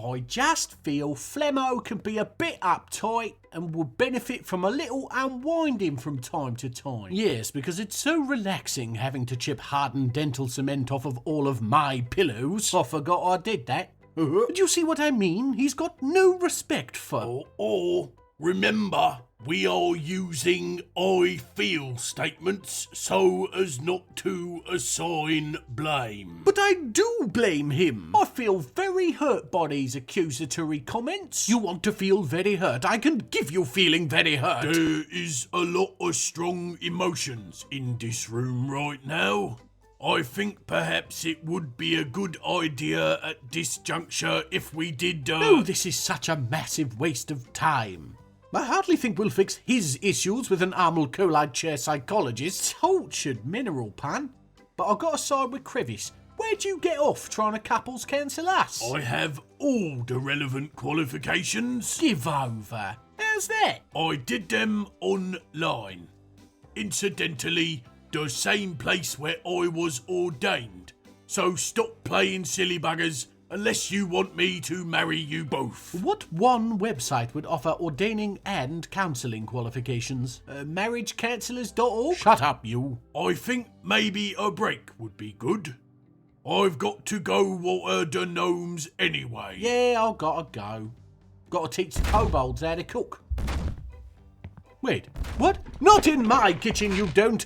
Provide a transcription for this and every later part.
I just feel Flemmo can be a bit uptight and would benefit from a little unwinding from time to time. Yes, because it's so relaxing having to chip hardened dental cement off of all of my pillows. I forgot I did that. Do you see what I mean? He's got no respect for... Remember, we are using I feel statements so as not to assign blame. But I do blame him. I feel very hurt by these accusatory comments. You want to feel very hurt? I can give you feeling very hurt. There is a lot of strong emotions in this room right now. I think perhaps it would be a good idea at this juncture if we did... Oh, this is such a massive waste of time. I hardly think we'll fix his issues with an Armel-Colide chair psychologist. Tortured mineral pun. But I've got to side with Crevice. Where'd you get off trying to couples cancel us? I have all the relevant qualifications. Give over. How's that? I did them online. Incidentally, the same place where I was ordained. So stop playing silly buggers unless you want me to marry you both. What one website would offer ordaining and counselling qualifications? Marriagecounsellors.org? Shut up, you. I think maybe a break would be good. I've got to go water the gnomes anyway. Yeah, I've got to go. Got to teach the kobolds how to cook. Wait, what? Not in my kitchen, you don't.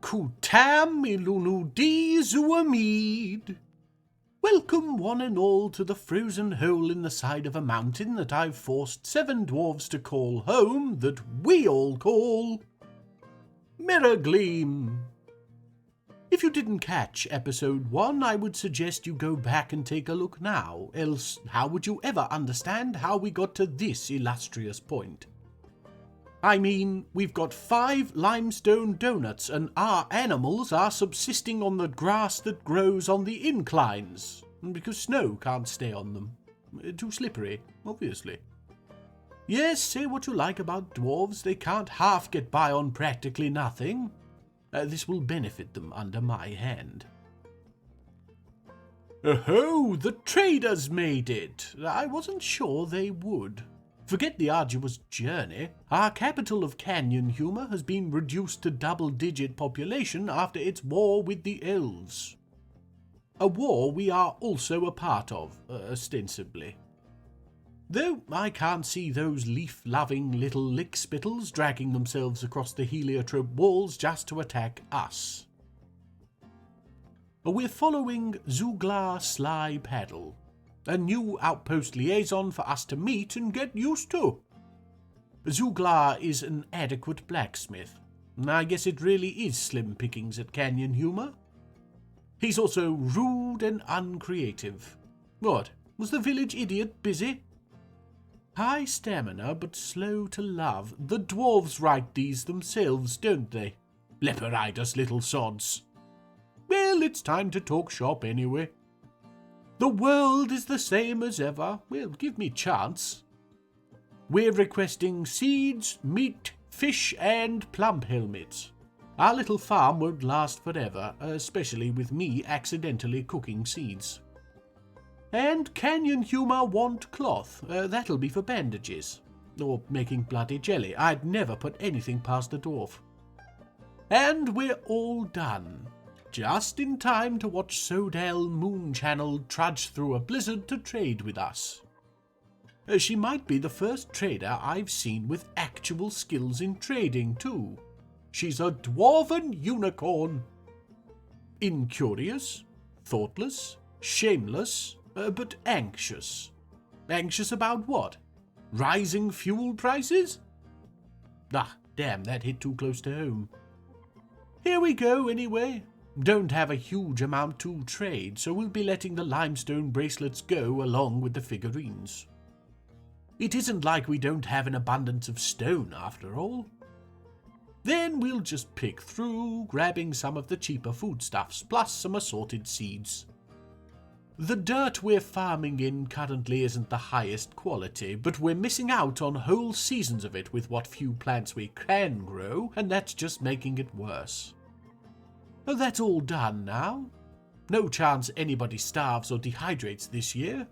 Kutam ilunudi zuamid. Welcome one and all to the frozen hole in the side of a mountain that I've forced 7 dwarves to call home that we all call Mirrorgleam. If you didn't catch episode 1, I would suggest you go back and take a look now, else how would you ever understand how we got to this illustrious point? I mean, we've got 5 limestone donuts and our animals are subsisting on the grass that grows on the inclines, because snow can't stay on them. Too slippery, obviously. Yes, say what you like about dwarves, they can't half get by on practically nothing. This will benefit them under my hand. Oh, the traders made it! I wasn't sure they would. Forget the arduous journey. Our capital of Canyon Humor has been reduced to double-digit population after its war with the elves. A war we are also a part of, ostensibly. Though I can't see those leaf-loving little lickspittles dragging themselves across the heliotrope walls just to attack us. We're following Zuglar Sly Paddle, a new outpost liaison for us to meet and get used to. Zuglar is an adequate blacksmith. I guess it really is slim pickings at Canyon Humor. He's also rude and uncreative. What, was the village idiot busy? High stamina, but slow to love. The dwarves write these themselves, don't they? Leporitis little sods. Well, it's time to talk shop anyway. The world is the same as ever. Well, give me chance. We're requesting seeds, meat, fish, and plump helmets. Our little farm won't last forever, especially with me accidentally cooking seeds. And Canyon Humor want cloth. That'll be for bandages. Or making bloody jelly. I'd never put anything past a dwarf. And we're all done. Just in time to watch Sodal Moonchannel trudge through a blizzard to trade with us. She might be the first trader I've seen with actual skills in trading, too. She's a dwarven unicorn. Incurious, thoughtless, shameless, but anxious. Anxious about what? Rising fuel prices? Ah, damn, that hit too close to home. Here we go, anyway. Don't have a huge amount to trade, so we'll be letting the limestone bracelets go along with the figurines. It isn't like we don't have an abundance of stone, after all. Then we'll just pick through, grabbing some of the cheaper foodstuffs, plus some assorted seeds. The dirt we're farming in currently isn't the highest quality, but we're missing out on whole seasons of it with what few plants we can grow, and that's just making it worse. Oh, that's all done now. No chance anybody starves or dehydrates this year.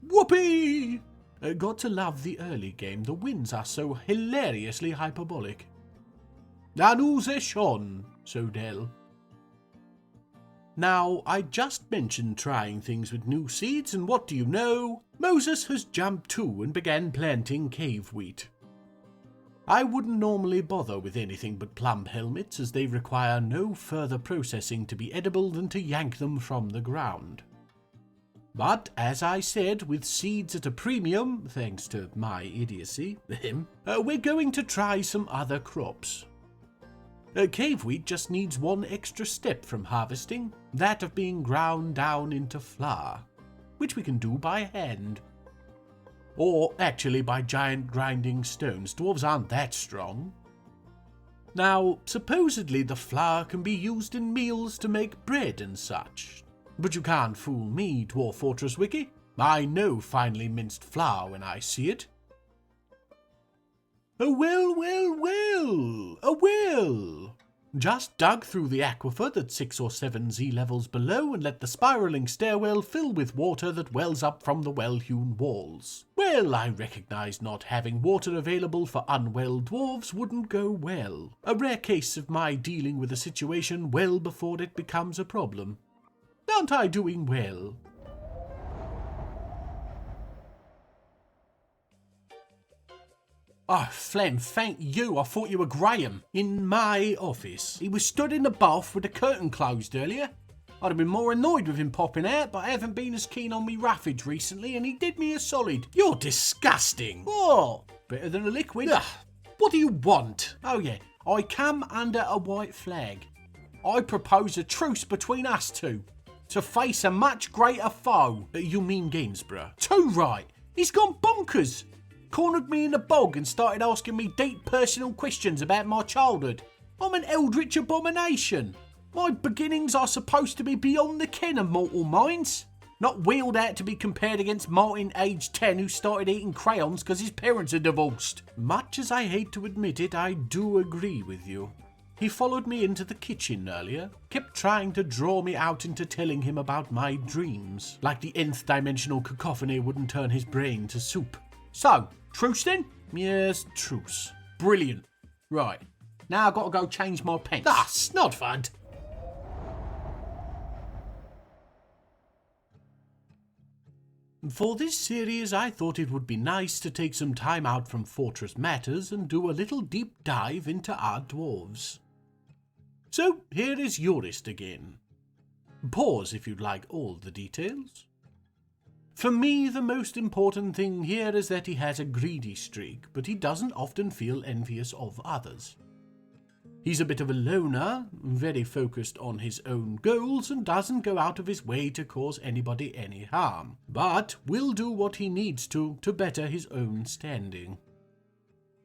Whoopee! Got to love the early game. The wins are so hilariously hyperbolic. Anuse Shon, Sodel. Now, I just mentioned trying things with new seeds, and what do you know? Mosus has jumped to and began planting cave wheat. I wouldn't normally bother with anything but plum helmets, as they require no further processing to be edible than to yank them from the ground. But, as I said, with seeds at a premium, thanks to my idiocy, we're going to try some other crops. Cave wheat just needs one extra step from harvesting, that of being ground down into flour, which we can do by hand. Or actually by giant grinding stones. Dwarves aren't that strong. Now, supposedly the flour can be used in meals to make bread and such. But you can't fool me, Dwarf Fortress Wiki. I know finely minced flour when I see it. Oh, well. Just dug through the aquifer that's 6 or 7 Z levels below and let the spiralling stairwell fill with water that wells up from the well-hewn walls. Well, I recognise not having water available for unwell dwarves wouldn't go well. A rare case of my dealing with a situation well before it becomes a problem. Aren't I doing well? Oh, Phlegm, thank you. I thought you were Graham. In my office. He was stood in the bath with the curtain closed earlier. I'd have been more annoyed with him popping out, but I haven't been as keen on me roughage recently, and he did me a solid. You're disgusting. What? Better than a liquid. Ugh. What do you want? Oh yeah, I come under a white flag. I propose a truce between us two, to face a much greater foe. You mean Gainsborough? Too right. He's gone bonkers. Cornered me in the bog and started asking me deep personal questions about my childhood. I'm an eldritch abomination. My beginnings are supposed to be beyond the ken of mortal minds. Not wheeled out to be compared against Martin, aged 10, who started eating crayons because his parents are divorced. Much as I hate to admit it, I do agree with you. He followed me into the kitchen earlier, kept trying to draw me out into telling him about my dreams, like the nth dimensional cacophony wouldn't turn his brain to soup. So, truce then? Yes, truce. Brilliant. Right, now I've got to go change my pants. Ah, snod fud. For this series, I thought it would be nice to take some time out from Fortress Matters and do a little deep dive into our dwarves. So, here is Urist again. Pause if you'd like all the details. For me, the most important thing here is that he has a greedy streak, but he doesn't often feel envious of others. He's a bit of a loner, very focused on his own goals, and doesn't go out of his way to cause anybody any harm, but will do what he needs to better his own standing.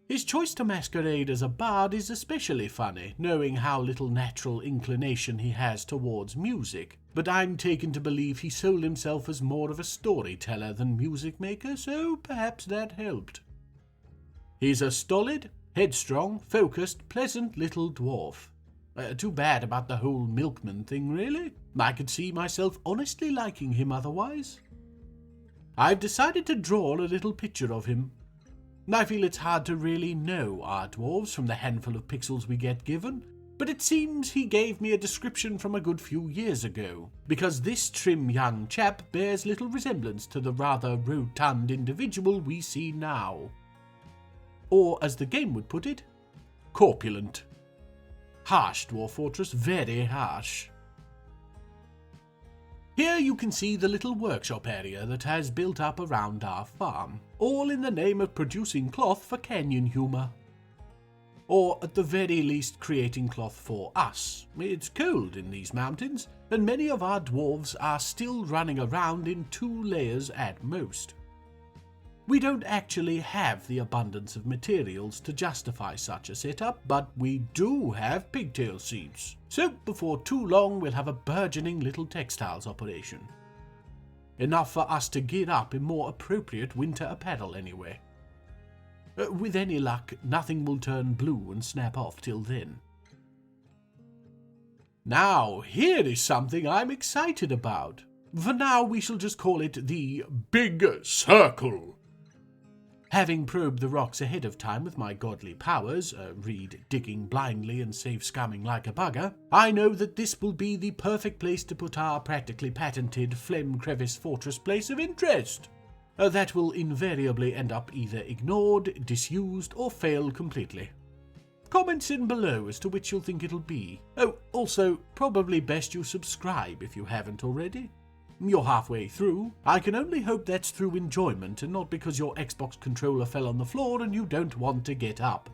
His choice to masquerade as a bard is especially funny, knowing how little natural inclination he has towards music, but I'm taken to believe he sold himself as more of a storyteller than music maker, so perhaps that helped. He's a stolid, headstrong, focused, pleasant little dwarf. Too bad about the whole milkman thing, really. I could see myself honestly liking him otherwise. I've decided to draw a little picture of him. I feel it's hard to really know our dwarves from the handful of pixels we get given, but it seems he gave me a description from a good few years ago, because this trim young chap bears little resemblance to the rather rotund individual we see now. Or, as the game would put it, corpulent. Harsh, Dwarf Fortress, very harsh. Here you can see the little workshop area that has built up around our farm, all in the name of producing cloth for canyon humour. Or at the very least creating cloth for us. It's cold in these mountains, and many of our dwarves are still running around in 2 layers at most. We don't actually have the abundance of materials to justify such a setup, but we do have pigtail seeds. So before too long we'll have a burgeoning little textiles operation. Enough for us to gear up in more appropriate winter apparel anyway. With any luck, nothing will turn blue and snap off till then. Now, here is something I'm excited about. For now, we shall just call it the Big Circle. Having probed the rocks ahead of time with my godly powers, read digging blindly and save scumming like a bugger, I know that this will be the perfect place to put our practically patented Phlegm crevice fortress place of interest. That will invariably end up either ignored, disused, or fail completely. Comments in below as to which you'll think it'll be. Oh, also, probably best you subscribe if you haven't already. You're halfway through. I can only hope that's through enjoyment and not because your Xbox controller fell on the floor and you don't want to get up.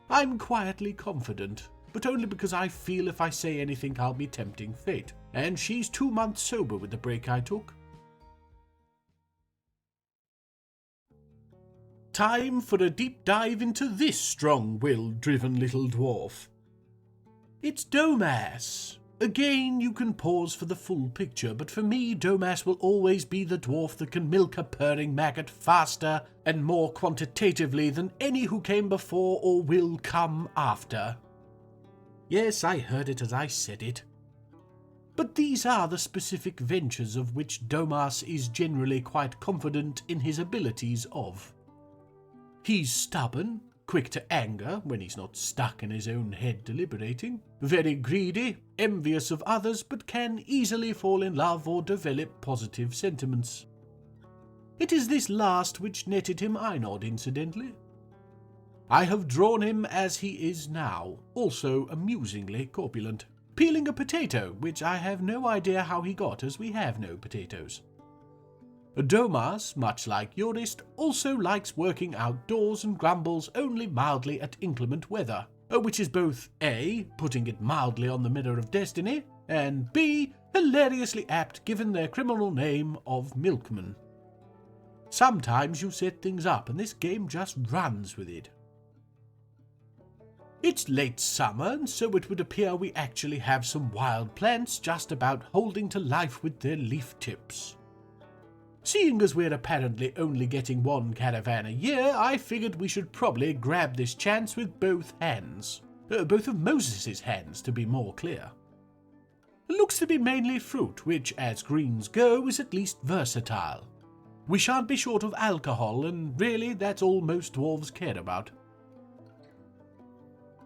I'm quietly confident, but only because I feel if I say anything I'll be tempting fate, and she's 2 months sober with the break I took. Time for a deep dive into this strong-willed, driven little dwarf. It's Domas. Again, you can pause for the full picture, but for me, Domas will always be the dwarf that can milk a purring maggot faster and more quantitatively than any who came before or will come after. Yes, I heard it as I said it. But these are the specific ventures of which Domas is generally quite confident in his abilities of. He's stubborn, quick to anger when he's not stuck in his own head deliberating, very greedy, envious of others, but can easily fall in love or develop positive sentiments. It is this last which netted him Einod, incidentally. I have drawn him as he is now, also amusingly corpulent, peeling a potato, which I have no idea how he got as we have no potatoes. Domas, much like Urist, also likes working outdoors and grumbles only mildly at inclement weather, which is both A, putting it mildly on the mirror of destiny, and B, hilariously apt given their criminal name of milkman. Sometimes you set things up and this game just runs with it. It's late summer, and so it would appear we actually have some wild plants just about holding to life with their leaf tips. Seeing as we're apparently only getting one caravan a year, I figured we should probably grab this chance with both hands. Both of Mosus's hands, to be more clear. It looks to be mainly fruit, which, as greens go, is at least versatile. We shan't be short of alcohol, and really that's all most dwarves care about.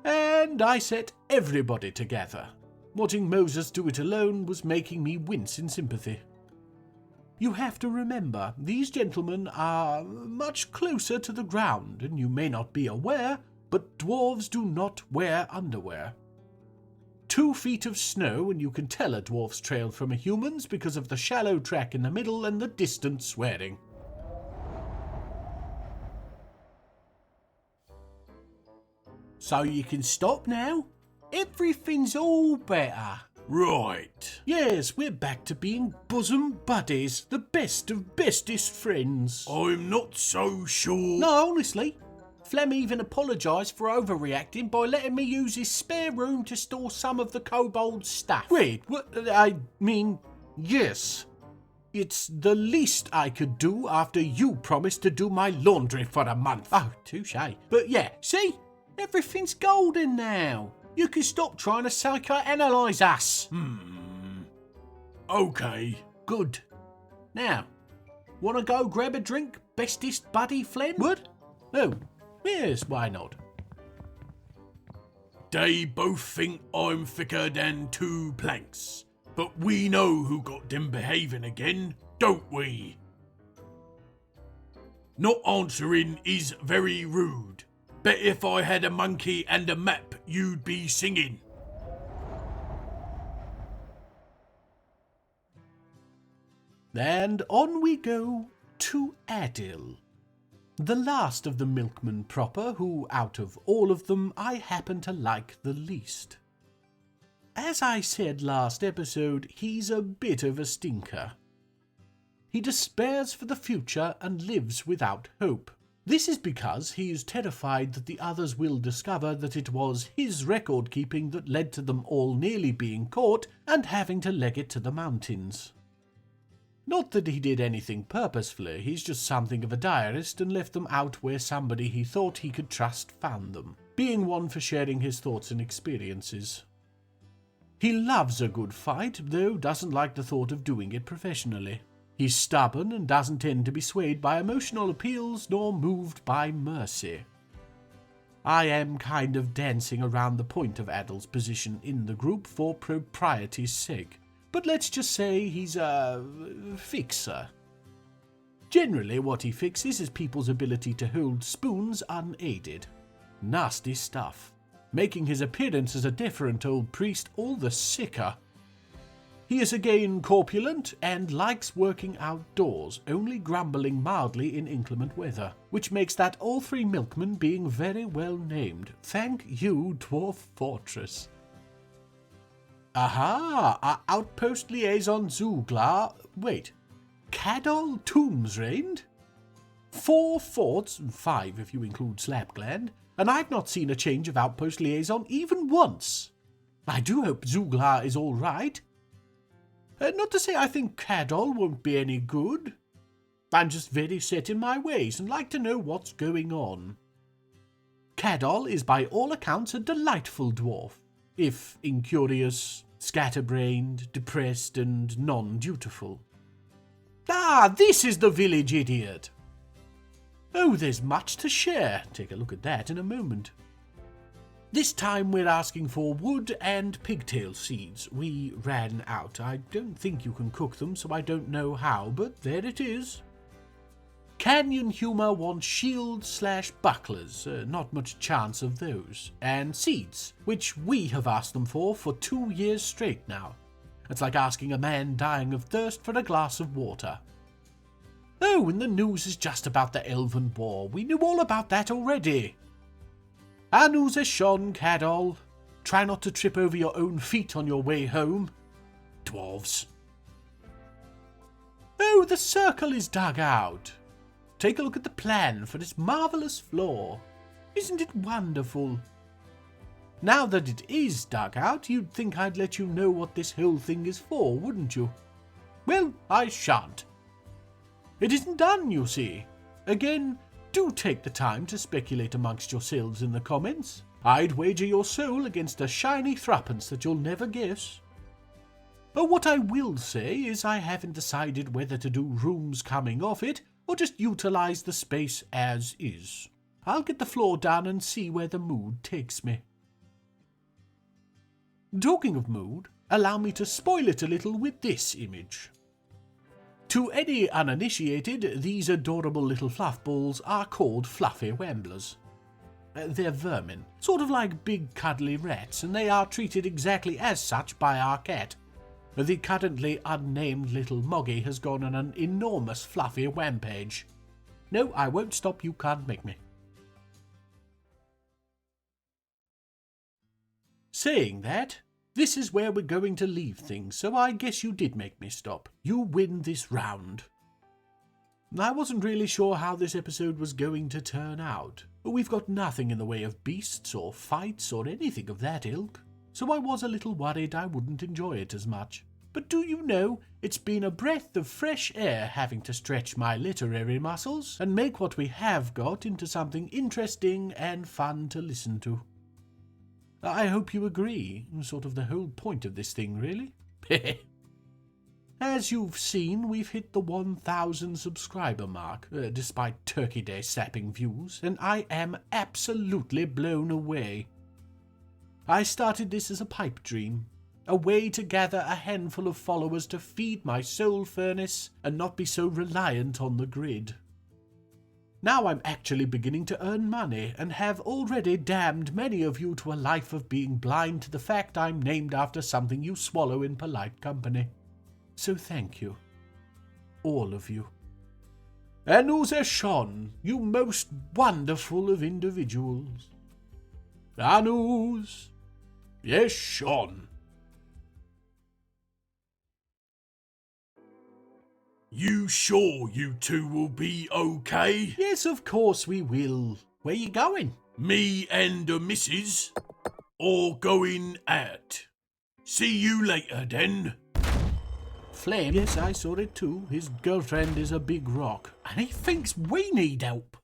And I set everybody together. Watching Mosus do it alone was making me wince in sympathy. You have to remember, these gentlemen are much closer to the ground, and you may not be aware, but dwarves do not wear underwear. 2 feet of snow, and you can tell a dwarf's trail from a human's because of the shallow track in the middle and the distant swearing. So you can stop now? Everything's all better. Right. Yes, we're back to being bosom buddies, the best of bestest friends. I'm not so sure. No, honestly. Phlegm even apologised for overreacting by letting me use his spare room to store some of the kobold's stuff. Wait, what? I mean, yes. It's the least I could do after you promised to do my laundry for a month. Oh, touché. But yeah, see? Everything's golden now. You can stop trying to psychoanalyse us. Okay. Good. Now, wanna go grab a drink, bestest buddy Phlegm? What? Oh, yes, why not? They both think I'm thicker than 2 planks. But we know who got them behaving again, don't we? Not answering is very rude. Bet if I had a monkey and a map, you'd be singing. And on we go to Adil, the last of the milkmen proper, who, out of all of them, I happen to like the least. As I said last episode, he's a bit of a stinker. He despairs for the future and lives without hope. This is because he is terrified that the others will discover that it was his record-keeping that led to them all nearly being caught and having to leg it to the mountains. Not that he did anything purposefully, he's just something of a diarist and left them out where somebody he thought he could trust found them, being one for sharing his thoughts and experiences. He loves a good fight, though doesn't like the thought of doing it professionally. He's stubborn and doesn't tend to be swayed by emotional appeals nor moved by mercy. I am kind of dancing around the point of Adil's position in the group for propriety's sake, but let's just say he's a fixer. Generally what he fixes is people's ability to hold spoons unaided. Nasty stuff, making his appearance as a deferent old priest all the sicker. He is again corpulent and likes working outdoors, only grumbling mildly in inclement weather, which makes that all three milkmen being very well named. Thank you, Dwarf Fortress. Aha! Our outpost liaison Zuglar. Wait. Cadol Tombs reigned? 4 forts, 5 if you include Slapgland, and I've not seen a change of outpost liaison even once. I do hope Zuglar is all right. Not to say I think Cadol won't be any good. I'm just very set in my ways and like to know what's going on. Cadol is by all accounts a delightful dwarf, if incurious, scatterbrained, depressed, and non-dutiful. Ah, this is the village, idiot! Oh, there's much to share. Take a look at that in a moment. This time we're asking for wood and pigtail seeds. We ran out. I don't think you can cook them, so I don't know how, but there it is. Canyon Humor wants shields/bucklers. Not much chance of those. And seeds, which we have asked them for 2 years straight now. It's like asking a man dying of thirst for a glass of water. Oh, and the news is just about the Elven War. We knew all about that already. Anus Eshon, Cadol. Try not to trip over your own feet on your way home. Dwarves. Oh, the circle is dug out. Take a look at the plan for this marvellous floor. Isn't it wonderful? Now that it is dug out, you'd think I'd let you know what this whole thing is for, wouldn't you? Well, I shan't. It isn't done, you see. Again, do take the time to speculate amongst yourselves in the comments. I'd wager your soul against a shiny threepence that you'll never guess. But what I will say is I haven't decided whether to do rooms coming off it or just utilise the space as is. I'll get the floor done and see where the mood takes me. Talking of mood, allow me to spoil it a little with this image. To any uninitiated, these adorable little fluff balls are called fluffy wamblers. They're vermin, sort of like big cuddly rats, and they are treated exactly as such by our cat. The currently unnamed little Moggy has gone on an enormous fluffy rampage. No, I won't stop, you can't make me. Saying that, this is where we're going to leave things, so I guess you did make me stop. You win this round. I wasn't really sure how this episode was going to turn out. We've got nothing in the way of beasts or fights or anything of that ilk, so I was a little worried I wouldn't enjoy it as much. But do you know, it's been a breath of fresh air having to stretch my literary muscles and make what we have got into something interesting and fun to listen to. I hope you agree. Sort of the whole point of this thing, really. As you've seen, we've hit the 1,000 subscriber mark, despite Turkey Day sapping views, and I am absolutely blown away. I started this as a pipe dream, a way to gather a handful of followers to feed my soul furnace and not be so reliant on the grid. Now I'm actually beginning to earn money and have already damned many of you to a life of being blind to the fact I'm named after something you swallow in polite company. So thank you. All of you. Anus Eshon, you most wonderful of individuals. Anus Eshon. You sure you two will be okay? Yes, of course we will. Where you going? Me and the missus? Or going out? See you later then. Phlegm. Yes, I saw it too. His girlfriend is a big rock. And he thinks we need help.